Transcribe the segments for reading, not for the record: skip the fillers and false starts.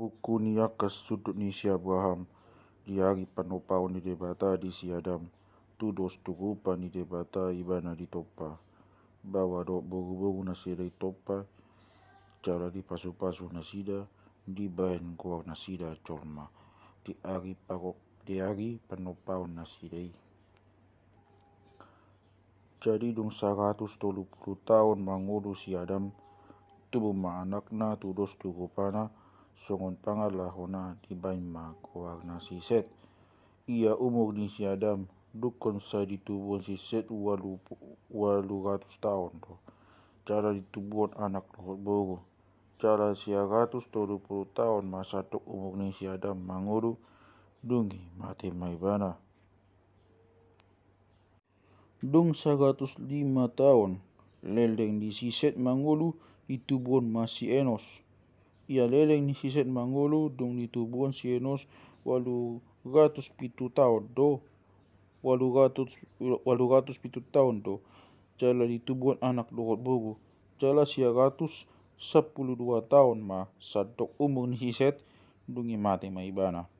Buku niak ke sudut ni si Abraham, di hari panopau ni debata di si Adam, tu dos turupa ni debata ibana di topa, bawa dok boru-boru nasida di topa, cara di pasu-pasu nasida, di bahan kuar nasida colma, di hari panopau nasidai. Jadi dong 130 tahun mangulu si Adam, tu buma anakna tu dos turupana, songon pangalahona di bain ma kuar nasi set. Ia umur ni si Adam, dukon sa ditubuan si set 800 tahun do. Cara ditubuan anak lohot boru. Cara si 130 tahun masa tok umur ni si Adam mangulu, dungi mati maibana. Dung 105 tahun, leleng di siset mangulu ditubuan masih Enos. Ia leleng di siset mangulu dung ditubuan si Enos 807 tahun do. 807 tahun do. Jala ditubuan anak lohot bogu. Jala si 112 tahun ma sadok umur ni siset dungi mati maibana.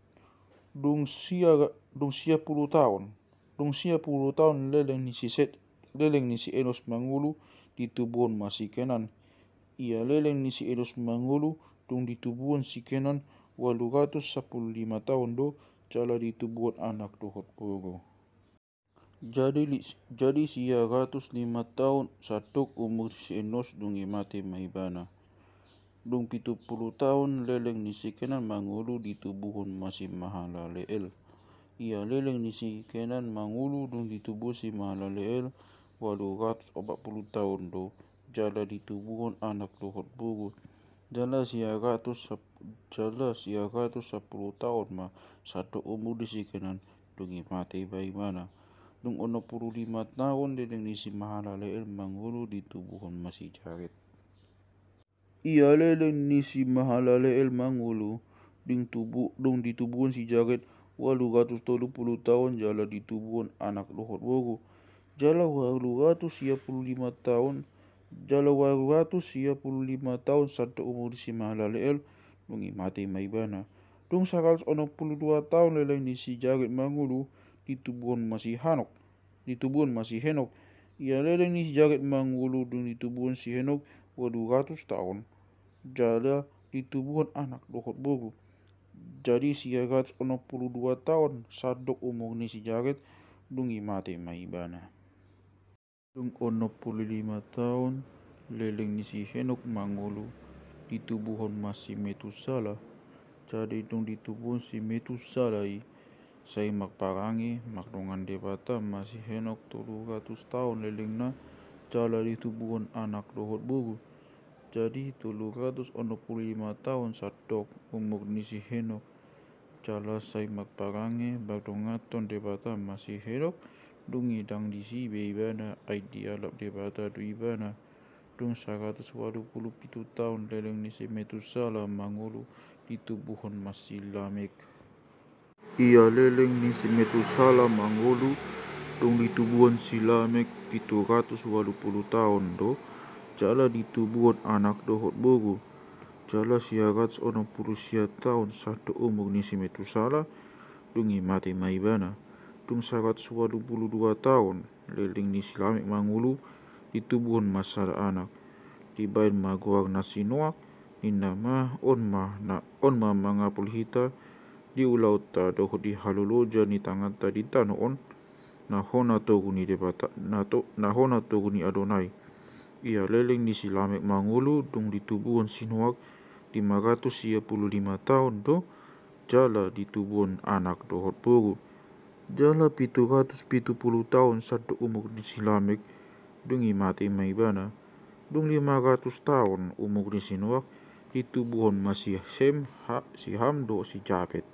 Dung sia 10 tahun. Dung sia 10 tahun leleng ni si Enos mangulu ditubuan masih Kenan. Ia leleng ni si Enos mangulu dung ditubuan si Kenan 815 tahun do. Jala ditubuan anak dohot bogo. Jadi si 105 tahun sadok umur si Enos dungi mati maibana. Dung 70 tahun leleng ni si Kenan mangulu ditubuhan masih Mahalaleel. Ia leleng ni si Kenan mangulu dung ditubuh si Mahalaleel 840 tahun do. Jala ditubuhan anak dohot bogo. Jala si 110 tahun ma sadok umur di si Kenan dungi mati baimana. Dung 65 tahun leleng ni si Mahalaleel mangulu ditubuhan masih Jared. Ia leleng ni si Mahalaleel mangulu dung ditubuhan si Jared 870 tahun. Jala ditubuhan anak lohot bogo. Jala 865 tahun. Jala 865 tahun sadok umur si Mahalaleel dungi mati maibana. Dung 162 tahun leleng ni si Jared mangulu ditubuhan masih Henok. Ia leleng ni si Jared mangulu dung ditubuhan si Henok 200 tahun. Jala ditubuhan anak lohot bogo. Jadi si 162 tahun sadok umur ni si Jared dungi mati maibana. Dung 65 tahun leleng ni si Henok mangulu ditubuhan masih Metusala. Jadi dung ditubuhan si Metusala sai makparangi makdongan debata masih Henok 300 tahun leleng na. Jala ditubuhan anak lohot bogo. Jadi 365 tahun sadok umur ni si Henok. Jala sai makparangi bagdongaton debata masih Henok dungi dang di si beibana ai dialap debata du ibana. Dung 187 tahun leleng ni si Metusala mangulu ditubuhan masih Lamek. Ia leleng ni si Metusala mangulu dung ditubuhan si Lamek 780 tahun do. Jala ditubuhan anak dohot bogo. Jala si 160 tahun sadok umur ni si Metusala dungi mati maibana. Dung 182 tahun leleng ni si Lamek mangulu ditubuhan masada anak. Di bain maguar nasi Noak ninna ma on ma mangapul hita di ulau ta dohot di haloloja ni tangata di tano on nahona togu ni Adonai. Ia leleng ni si Lamek mangulu dung ditubuhan si Noak 555 tahun do. Jala ditubuhan anak dohot bogo. Jala 770 tahun sadok umur ni si Lamek dungi mati maibana. Dung 500 tahun umur ni si Noak ditubuhan masih si Ham do si Japet.